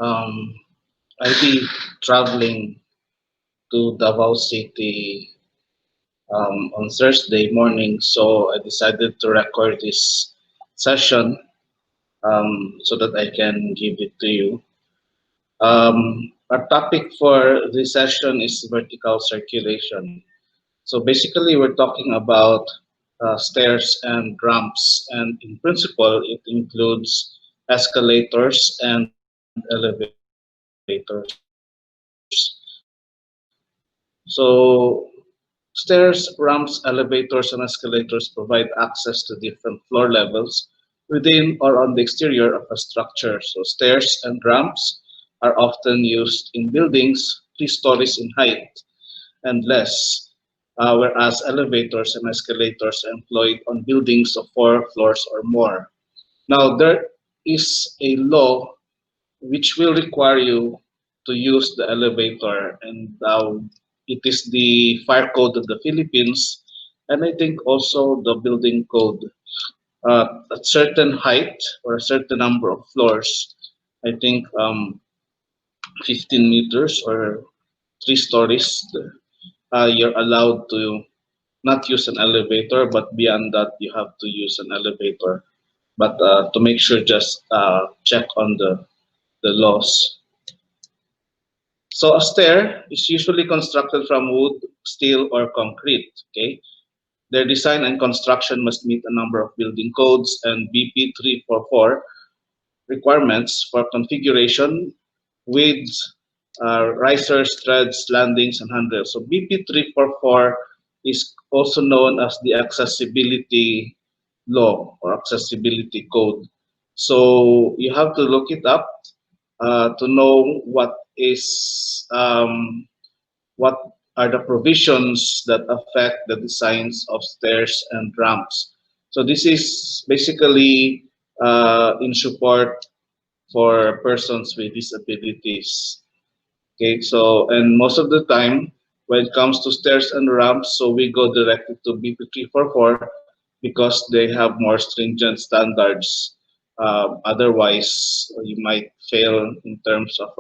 Um, I'll be traveling to Davao City on Thursday morning, so I decided to record this session so that I can give it to you. Our topic for this session is vertical circulation. So basically, we're talking about stairs and ramps, and in principle, it includes escalators and elevators. So stairs, ramps, elevators, and escalators provide access to different floor levels within or on the exterior of a structure. So stairs and ramps are often used in buildings 3 stories in height and less, whereas elevators and escalators are employed on buildings of 4 floors or more. Now, there is a law which will require you to use the elevator, and it is the fire code of the Philippines, and I think also the building code. At certain height or a certain number of floors, I think 15 meters or 3 stories, you're allowed to not use an elevator, but beyond that, you have to use an elevator. But to make sure, just check on the laws. So a stair is usually constructed from wood, steel, or concrete. Okay, their design and construction must meet a number of building codes and BP 344 requirements for configuration, width, risers, treads, landings, and handrails. So BP 344 is also known as the accessibility law or accessibility code. So you have to look it up to know what are the provisions that affect the designs of stairs and ramps. So this is basically in support for persons with disabilities. Okay, so and most of the time when it comes to stairs and ramps, so we go directly to BP 344 because they have more stringent standards. Otherwise, you might fail in terms of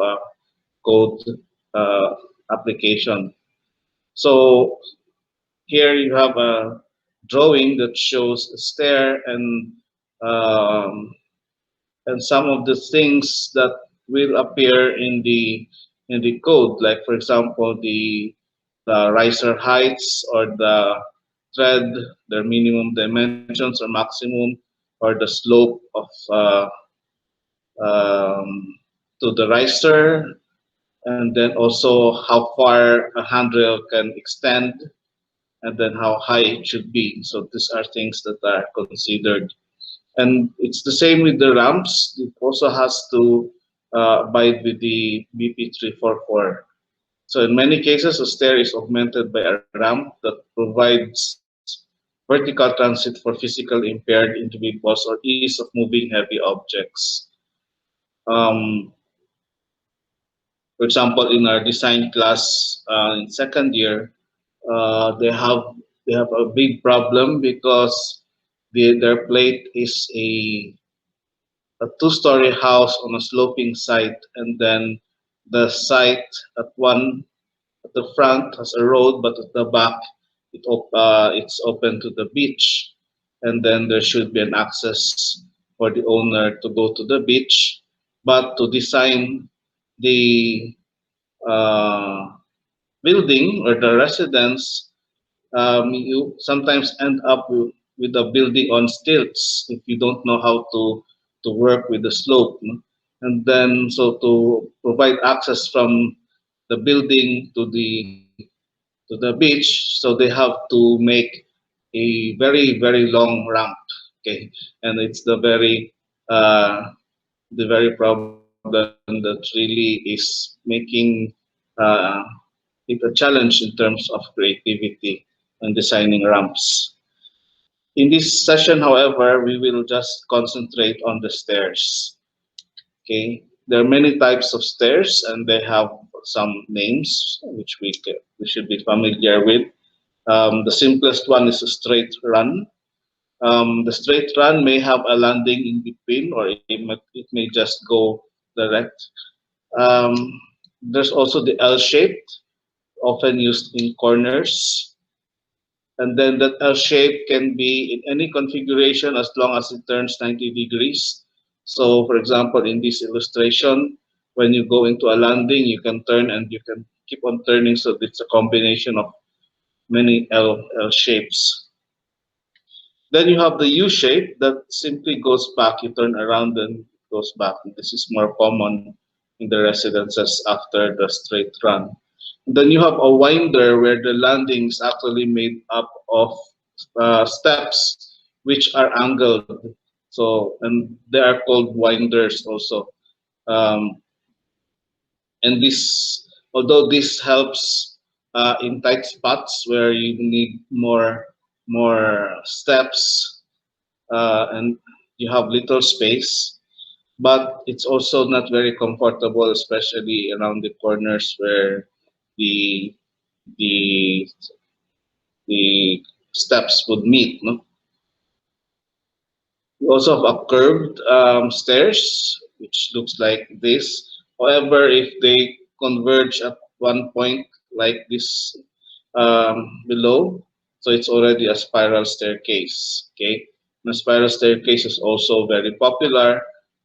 code uh, application. So here you have a drawing that shows a stair um, and some of the things that will appear in the code, like for example the riser heights or the tread, their minimum dimensions or maximum, or the slope of um, to the riser, and then also how far a handrail can extend, and then how high it should be. So these are things that are considered. And it's the same with the ramps. It also has to abide with the BP 344. So in many cases, a stair is augmented by a ramp that provides vertical transit for physically impaired individuals or ease of moving heavy objects. Um, for example, in our design class in second year, they have a big problem because their plate is a 2 story house on a sloping site, and then the site at one at the front has a road, but at the back it's open to the beach, and then there should be an access for the owner to go to the beach. But to design the uh, building or the residence, you sometimes end up with a building on stilts if you don't know how to work with the slope. No? And then so to provide access from the building to the beach, so they have to make a very long ramp. Okay, and it's the very problem that really is making uh, it a challenge in terms of creativity and designing ramps. In this session, however, we will just concentrate on the stairs. Okay, there are many types of stairs, and they have some names which we should be familiar with. The simplest one is a straight run. The straight run may have a landing in between, or it may just go direct. Um, there's also the L-shaped, often used in corners. And then that L shape can be in any configuration as long as it turns 90 degrees. So for example, in this illustration, when you go into a landing, you can turn and you can keep on turning. So it's a combination of many L shapes. Then you have the U shape that simply goes back. You turn around and it goes back. This is more common in the residences after the straight run. Then you have a winder where the landing is actually made up of steps which are angled. So, and they are called winders also. Um, and this, although this helps in tight spots where you need more steps and you have little space, but it's also not very comfortable, especially around the corners where the the the steps would meet. No? We also have a curved stairs, which looks like this. However, if they converge at one point like this below, so it's already a spiral staircase. Okay, and a spiral staircase is also very popular,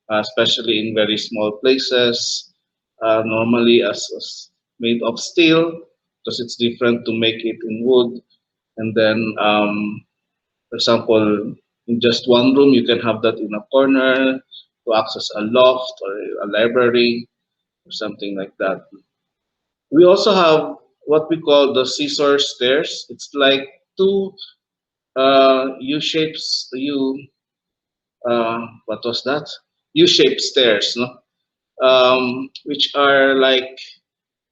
especially in very small places. Normally, as made of steel, because it's different to make it in wood. And then for example, in just one room, you can have that in a corner to access a loft or a library or something like that. We also have what we call the scissor stairs. It's like two U shapes, what was that? U-shaped stairs, no? Which are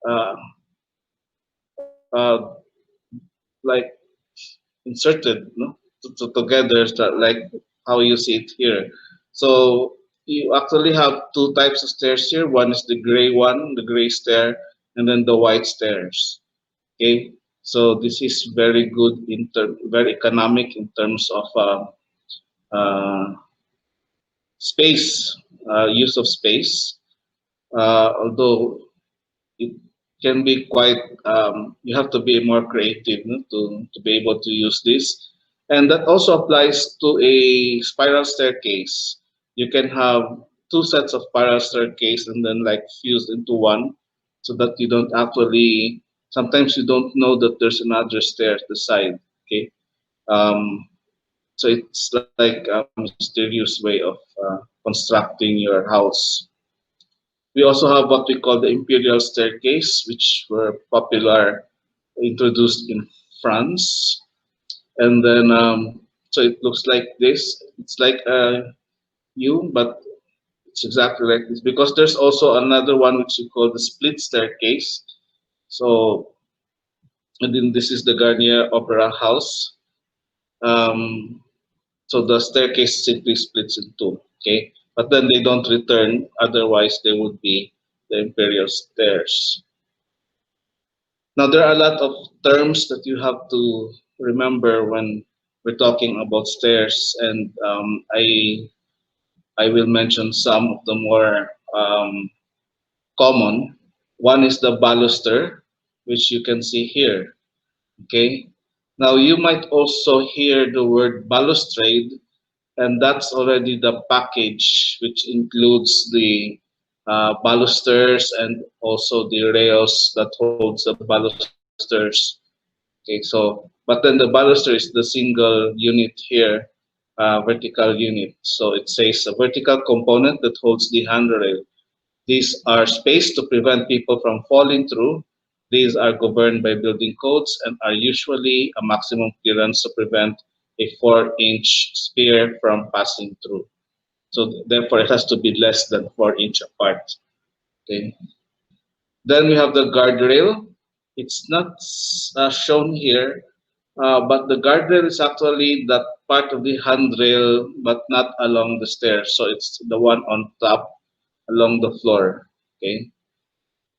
uh, uh, like inserted, no, together, like how you see it here. So you actually have two types of stairs here. One is the gray one, the gray stair, and then the white stairs. Okay, so this is very good very economic in terms of uh, space, use of space. Although it can be quite you have to be more creative, no, to be able to use this, and that also applies to a spiral staircase. You can have two sets of spiral staircase and then like fused into one, so that you don't actually, sometimes you don't know that there's another stair at the side. Okay, um, so it's like a mysterious way of constructing your house. We also have what we call the imperial staircase, which were popular, introduced in France. And then, so it looks like this. It's like a U, but it's exactly like this because there's also another one which we call the split staircase. So, and then this is the Garnier Opera House. Um, so the staircase simply splits in two. Okay, but then they don't return. Otherwise, they would be the imperial stairs. Now, there are a lot of terms that you have to remember when we're talking about stairs, and I will mention some of the more common. One is the baluster, which you can see here. Okay. Now, you might also hear the word balustrade, and that's already the package, which includes the balusters and also the rails that holds the balusters. Okay, so but then the baluster is the single unit here, vertical unit. So it says a vertical component that holds the handrail. These are spaced to prevent people from falling through. These are governed by building codes and are usually a maximum clearance to prevent a 4-inch sphere from passing through. So therefore, it has to be less than 4 inch apart. Okay. Then we have the guardrail. It's not shown here, but the guardrail is actually that part of the handrail, but not along the stairs. So it's the one on top along the floor. Okay.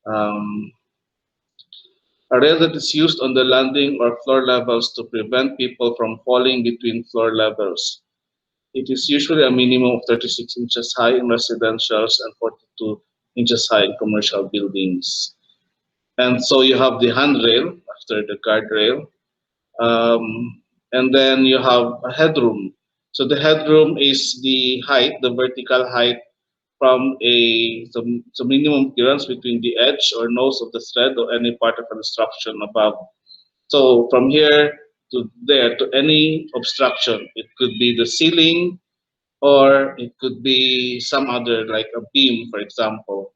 Um, a rail that is used on the landing or floor levels to prevent people from falling between floor levels. It is usually a minimum of 36 inches high in residentials and 42 inches high in commercial buildings. And so you have the handrail after the guardrail, and then you have a headroom. So the headroom is the height, the vertical height from a minimum clearance between the edge or nose of the thread or any part of construction above. So from here to there to any obstruction, it could be the ceiling or it could be some other like a beam, for example.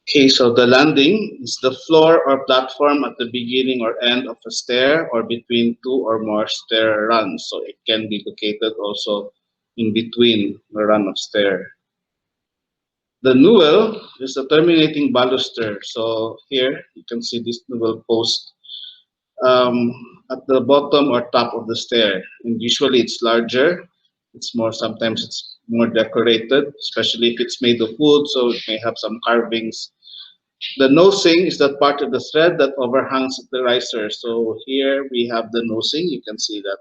Okay, so the landing is the floor or platform at the beginning or end of a stair or between two or more stair runs. So it can be located also in between the run of stair. The newel is the terminating baluster. So here you can see this newel post um, at the bottom or top of the stair. And usually it's larger. It's more, sometimes it's more decorated, especially if it's made of wood, so it may have some carvings. The nosing is that part of the thread that overhangs the riser. So here we have the nosing. You can see that.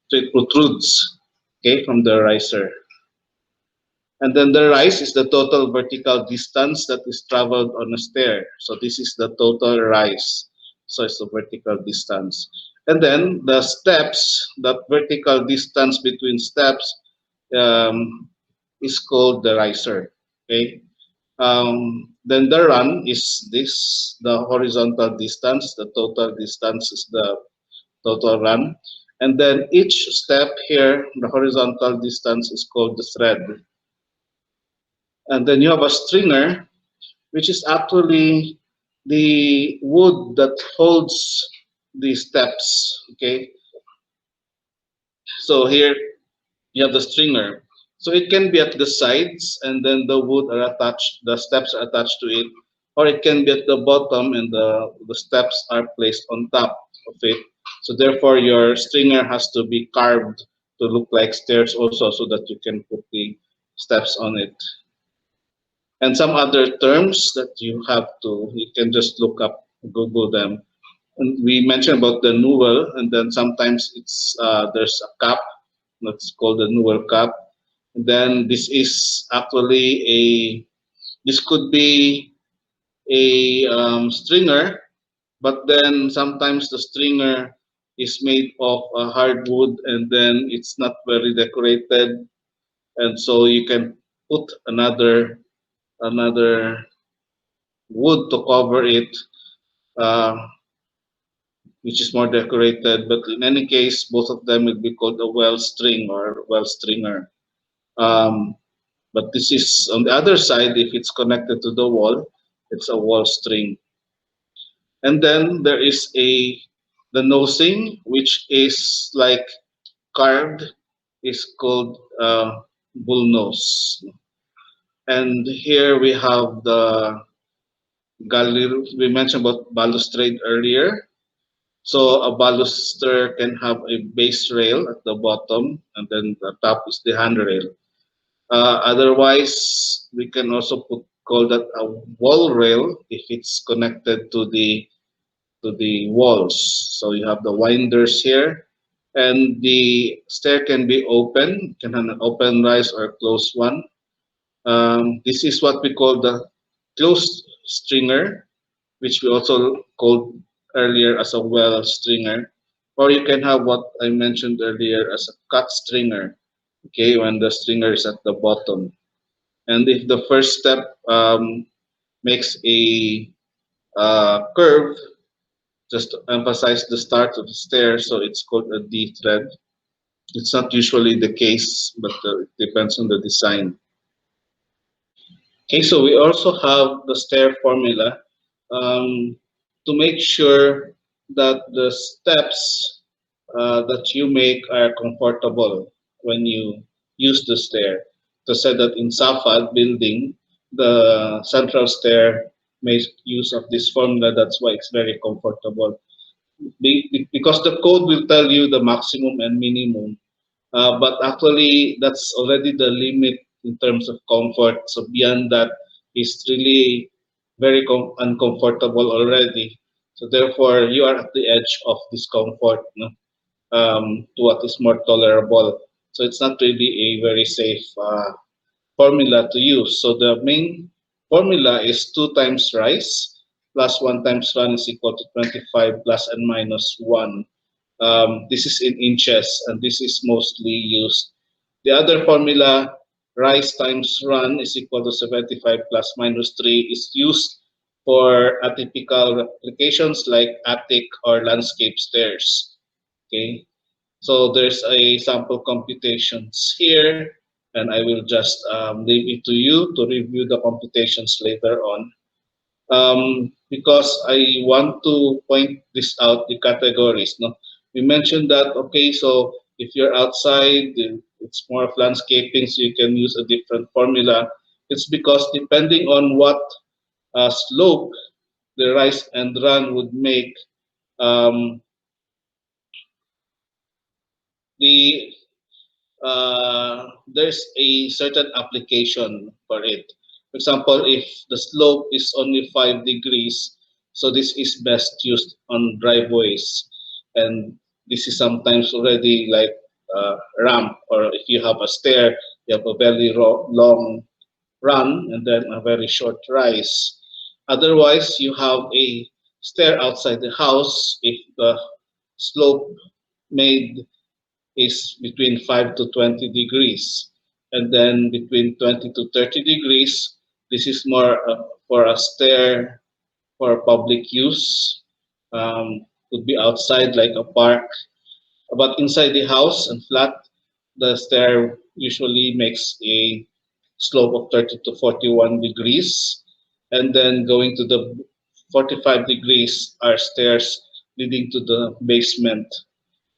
So it protrudes, okay, from the riser. And then the rise is the total vertical distance that is traveled on a stair. So this is the total rise. So it's the vertical distance. And then the steps, that vertical distance between steps is called the riser. Okay. Then the run is this, the horizontal distance. The total distance is the total run. And then each step here, the horizontal distance is called the thread. And then you have a stringer, which is actually the wood that holds the steps. Okay, so here you have the stringer. So it can be at the sides, and then the wood are attached, the steps are attached to it, or it can be at the bottom, and the steps are placed on top of it. So therefore, your stringer has to be carved to look like stairs also, so that you can put the steps on it. And some other terms that you can just look up, Google them. And we mentioned about the newel, and then sometimes it's there's a cap that's called the newel cap. And then this is actually this could be a stringer, but then sometimes the stringer is made of hardwood, and then it's not very decorated, and so you can put another wood to cover it, uh, which is more decorated. But in any case, both of them will be called a well string or well stringer. Um, but this is on the other side, if it's connected to the wall, it's a wall string. And then there is the nosing, which is like carved, is called bull nose. And here we have the gallery. We mentioned about balustrade earlier. So a baluster can have a base rail at the bottom, and then the top is the handrail. Otherwise, we can also call that a wall rail if it's connected to the walls. So you have the winders here, and the stair can be open, can have an open rise or a closed one. This is what we call the closed stringer, which we also called earlier as a well stringer, or you can have what I mentioned earlier as a cut stringer, okay, when the stringer is at the bottom. And if the first step makes a curve, just to emphasize the start of the stair, so it's called a D thread. It's not usually the case, but it depends on the design. Okay, so we also have the stair formula um, to make sure that the steps that you make are comfortable when you use the stair. To say that in Safad building, the central stair makes use of this formula. That's why it's very comfortable. Because the code will tell you the maximum and minimum, but actually that's already the limit in terms of comfort. So beyond that is really very uncomfortable already. So therefore you are at the edge of discomfort, no? To what is more tolerable. So it's not really a very safe formula to use. So the main formula is 2 times rise plus 1 times run is equal to 25 plus and minus 1. This is in inches and this is mostly used. The other formula, rise times run is equal to 75 plus minus 3, is used for atypical applications like attic or landscape stairs. Okay, so there's a sample computations here, and I will just leave it to you to review the computations later on. Because I want to point this out, the categories. No, we mentioned that okay, so if you're outside, it's more of landscaping, so you can use a different formula. It's because depending on what slope the rise and run would make, um, the there's a certain application for it. For example, if the slope is only 5 degrees, so this is best used on driveways. And this is sometimes already like ramp, or if you have a stair, you have a very long run and then a very short rise. Otherwise, you have a stair outside the house. If the slope made is between 5 to 20 degrees. And then between 20 to 30 degrees, this is more for a stair for public use. Could be outside like a park. But inside the house and flat, the stair usually makes a slope of 30 to 41 degrees. And then going to the 45 degrees are stairs leading to the basement.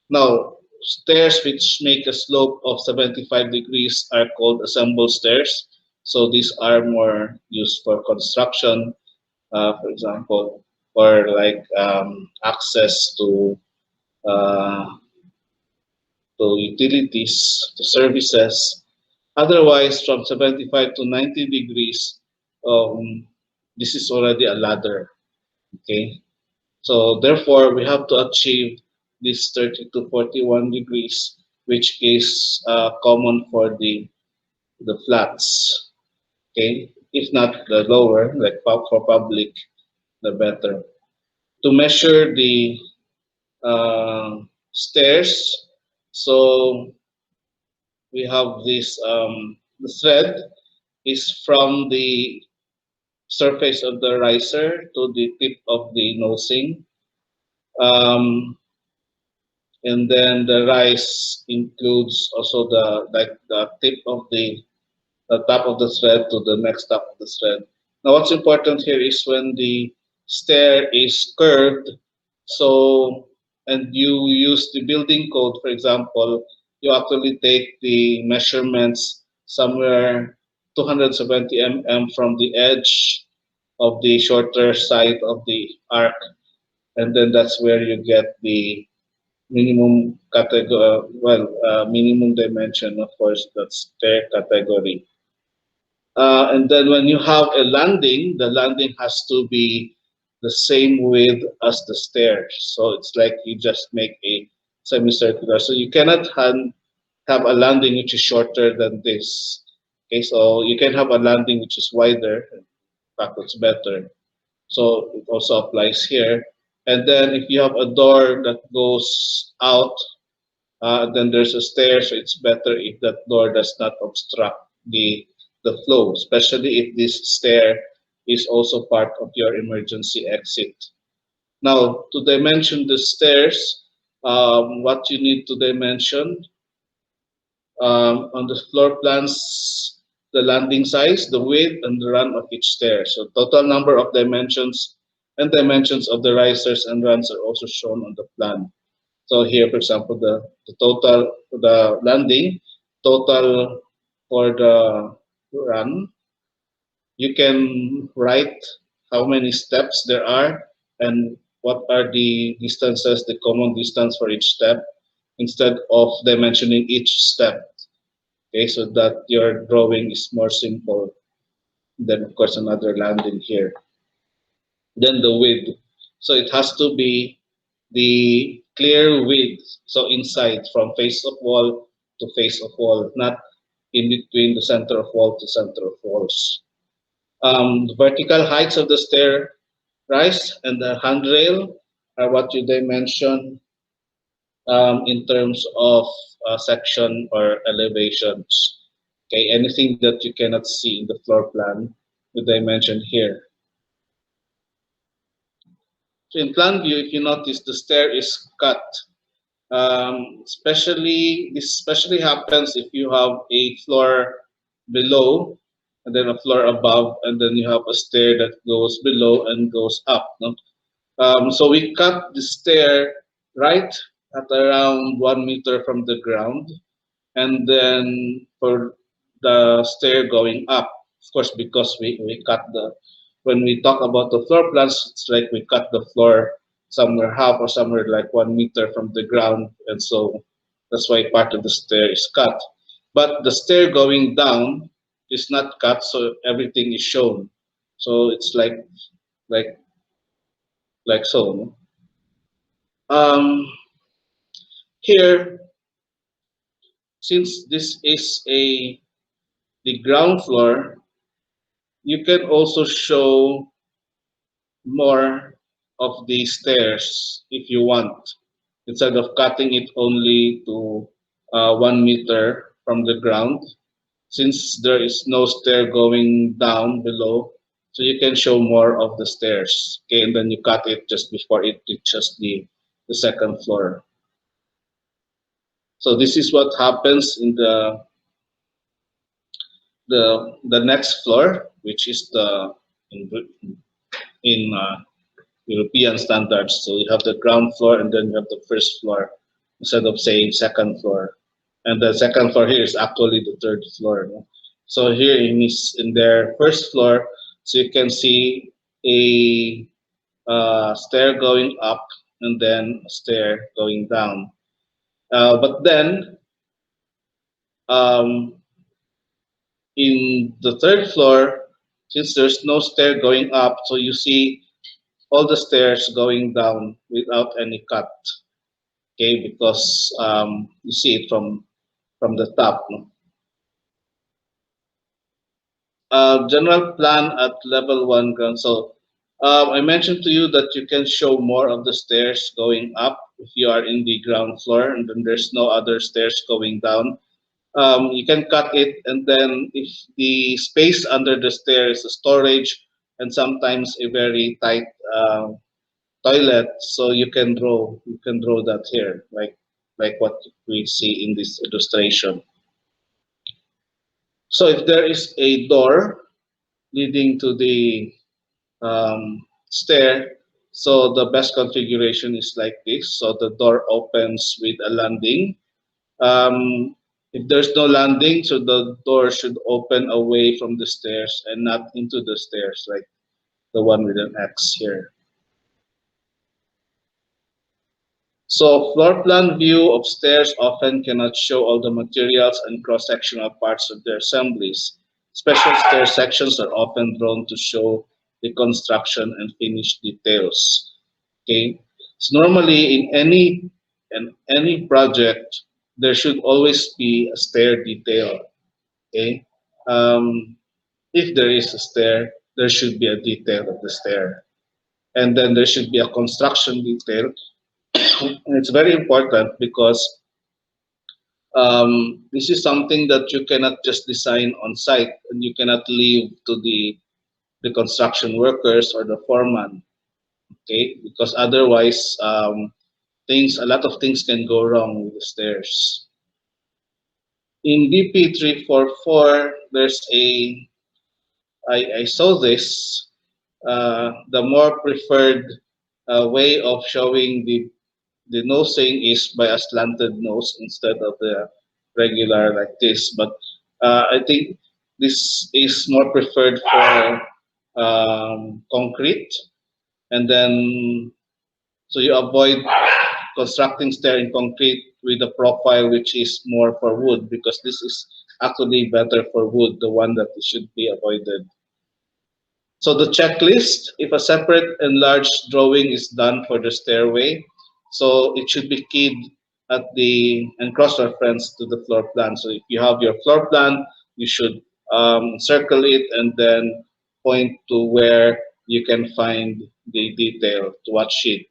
Now, stairs which make a slope of 75 degrees are called assembled stairs. So these are more used for construction, for example, or like access uh, to utilities, to services. Otherwise, from 75 to 90 degrees, this is already a ladder. Okay, so therefore, we have to achieve this 30 to 41 degrees, which is common for the flats. Okay, if not the lower, like for public, the better. To measure the stairs, so we have this the thread is from the surface of the riser to the tip of the nosing. Um, and then the rise includes also the tip of the top of the thread to the next top of the thread. Now what's important here is when the stair is curved, so and you use the building code, for example, you actually take the measurements somewhere 270 mm from the edge of the shorter side of the arc, and then that's where you get the minimum category, minimum dimension, of course, that's stair category. And then when you have a landing, the landing has to be the same width as the stairs. So it's like you just make a semicircular. So you cannot have a landing which is shorter than this. Okay, so you can have a landing which is wider. In fact, it's better. So it also applies here. And then if you have a door that goes out, then there's a stair, so it's better if that door does not obstruct the flow, especially if this stair is also part of your emergency exit. Now, to dimension the stairs, what you need to dimension on the floor plans, the landing size, the width, and the run of each stair. So total number of dimensions and dimensions of the risers and runs are also shown on the plan. So here, for example, the total, the landing, total for the run, you can write how many steps there are and what are the distances, the common distance for each step, instead of dimensioning each step. Okay, so that your drawing is more simple than, of course, another landing here. Then the width. So it has to be the clear width, so inside from face of wall to face of wall, not in between the center of wall to center of walls. The vertical heights of the stair rise and the handrail are what you dimension in terms of section or elevations. Okay, anything that you cannot see in the floor plan, you dimension here. So in plan view, if you notice, the stair is cut. This especially happens if you have a floor below and then a floor above, and then you have a stair that goes below and goes up. No? So we cut the stair right at around 1 meter from the ground, and then for the stair going up, of course, because we cut the, when we talk about the floor plans, it's like we cut the floor somewhere half or somewhere like 1 meter from the ground, and so that's why part of the stair is cut. But the stair going down is not cut, so everything is shown. So it's like like so. No? Here, since this is a the ground floor, you can also show more of the stairs if you want, instead of cutting it only to 1 meter from the ground. Since there is no stair going down below, so you can show more of the stairs. Okay, and then you cut it just before it reaches the second floor. So this is what happens in the next floor, which is the in, in European standards. So you have the ground floor and then you have the first floor instead of saying second floor. And the second floor here is actually the third floor. No? So here in their first floor, so you can see a stair going up and then a stair going down. But then um, in the third floor, since there's no stair going up, so you see all the stairs going down without any cut. Okay, because you see it from the top. No? General plan at level 1 ground. So I mentioned to you that you can show more of the stairs going up if you are in the ground floor and then there's no other stairs going down. You can cut it, and then if the space under the stair is a storage and sometimes a very tight toilet, so you can draw that here, like what we see in this illustration. So if there is a door leading to the stair, so the best configuration is like this. So the door opens with a landing. If there's no landing, so the door should open away from the stairs and not into the stairs, like the one with an X here. So floor plan view of stairs often cannot show all the materials and cross-sectional parts of their assemblies. Special stair sections are often drawn to show the construction and finish details. Okay, so normally in any project there should always be a stair detail. Okay, um, if there is a stair, there should be a detail of the stair, and then there should be a construction detail. And it's very important because this is something that you cannot just design on site and you cannot leave to the construction workers or the foreman. Okay, because otherwise a lot of things can go wrong with the stairs. In BP 344, I saw this. The more preferred way of showing the nosing is by a slanted nose instead of the regular like this. But I think this is more preferred for concrete, and then so you avoid constructing stair in concrete with a profile which is more for wood, because this is actually better for wood, the one that should be avoided. So the checklist, if a separate enlarged drawing is done for the stairway, so it should be keyed at the and cross-reference to the floor plan. So if you have your floor plan, you should circle it and then point to where you can find the detail to what sheet.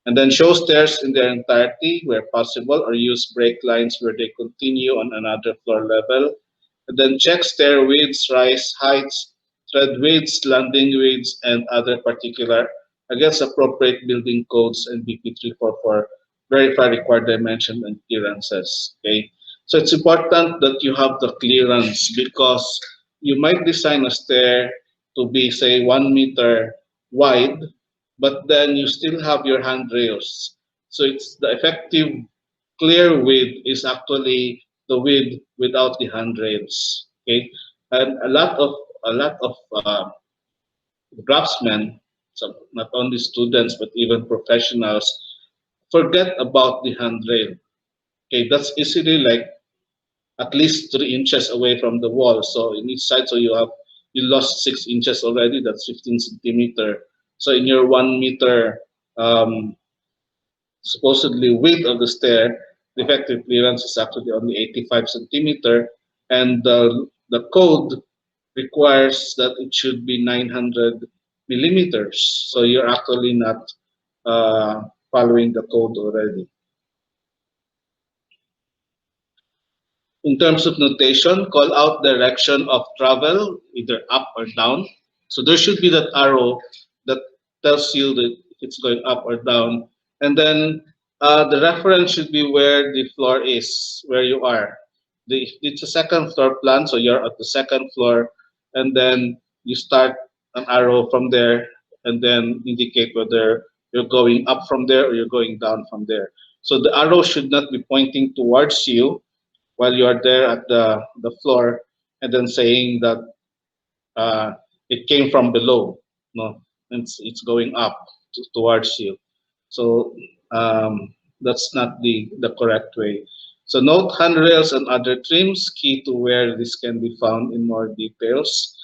And then show stairs in their entirety where possible, or use break lines where they continue on another floor level. And then check stair widths, rise heights, tread widths, landing widths, and other particular against appropriate building codes and BP 344. Verify required dimension and clearances. Okay, so it's important that you have the clearance, because you might design a stair to be, say, 1 meter wide, but then you still have your handrails. So it's the effective clear width is actually the width without the handrails. Okay, and a lot of draftsmen, so not only students but even professionals, forget about the handrail. Okay, that's easily like at least 3 inches away from the wall. So in each side, so you lost 6 inches already. That's 15 centimeter. So in your 1 meter um, supposedly width of the stair, the effective clearance is actually only 85 centimeter, and the code requires that it should be 900 millimeters. So you're actually not uh, following the code already. In terms of notation, call out direction of travel, either up or down. So there should be that arrow that tells you that if it's going up or down. And then the reference should be where the floor is, where you are. If it's a second floor plan, so you're at the second floor, and then you start an arrow from there, and then indicate whether you're going up from there or you're going down from there. So the arrow should not be pointing towards you while you are there at the floor, and then saying that uh, it came from below. No, it's going up towards you. So that's not the correct way. So note handrails and other trims, key to where this can be found in more details.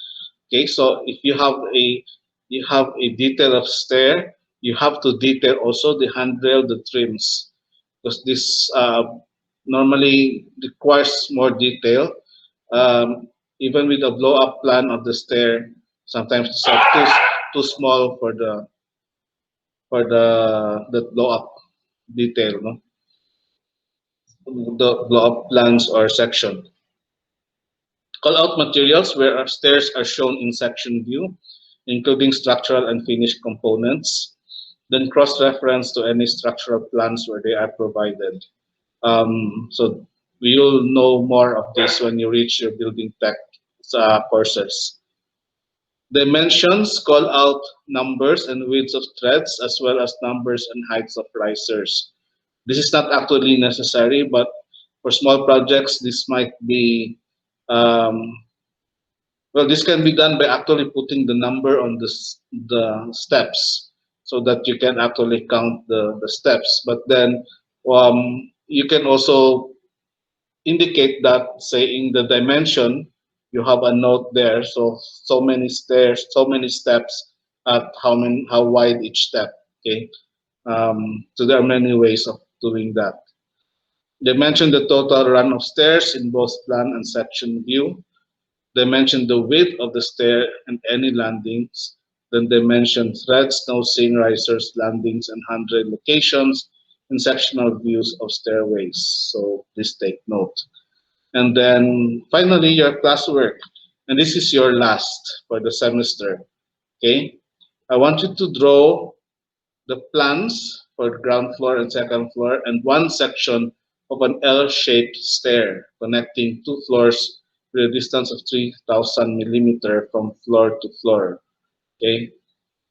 Okay, so if you have a detail of stair, you have to detail also the handrail, the trims, because this normally requires more detail. Um, Even with a blow-up plan of the stair, sometimes it's too small for the blow-up detail, no? The blow-up plans or section. Call out materials where our stairs are shown in section view, including structural and finished components. Then cross-reference to any structural plans where they are provided. So you'll know more of this when you reach your building tech courses. Dimensions, call out numbers and widths of threads, as well as numbers and heights of risers. This is not actually necessary, but for small projects, this might be, um, well, this can be done by actually putting the number on the steps, so that you can actually count the steps. But then you can also indicate that, say, in the dimension, you have a note there. So many stairs, so many steps at how wide each step. Okay. So there are many ways of doing that. They mentioned the total run of stairs in both plan and section view. They mentioned the width of the stair and any landings. Then they mentioned threads, nosing, risers, landings, and handrail locations and sectional views of stairways. So please take note. And then finally, your classwork. And this is your last for the semester. Okay. I want you to draw the plans for the ground floor and second floor and one section of an L-shaped stair connecting two floors with a distance of 3,000 millimeter from floor to floor. Okay.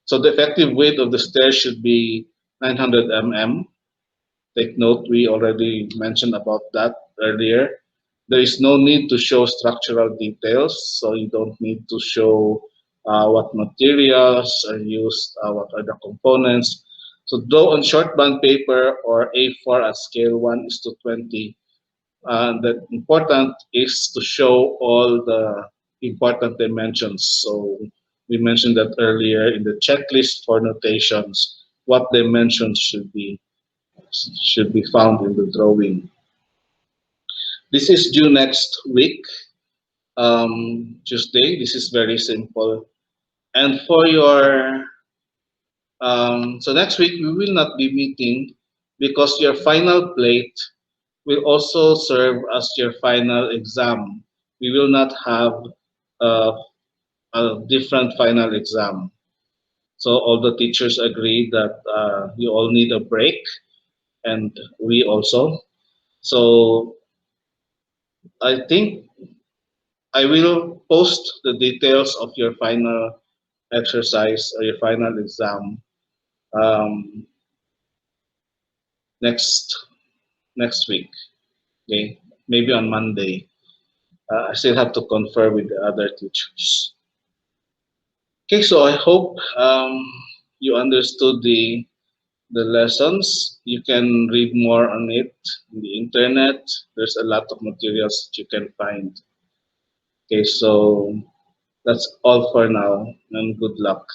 So the effective width of the stair should be 900 mm. Take note, we already mentioned about that earlier. There is no need to show structural details, so you don't need to show what materials are used, what are the components. So draw on short bond paper or A4 at scale 1:20. The important is to show all the important dimensions. So we mentioned that earlier in the checklist for notations, what dimensions should be found in the drawing. This is due next week, Tuesday. This is very simple. And for your so next week we will not be meeting because your final plate will also serve as your final exam. We will not have uh, a different final exam. So all the teachers agree that you all need a break, and we also. So I think I will post the details of your final exercise or your final exam um, next next week. Okay, maybe on Monday. I still have to confer with the other teachers. Okay, so I hope you understood the lessons. You can read more on it on the internet. There's a lot of materials that you can find. Okay, so that's all for now, and good luck.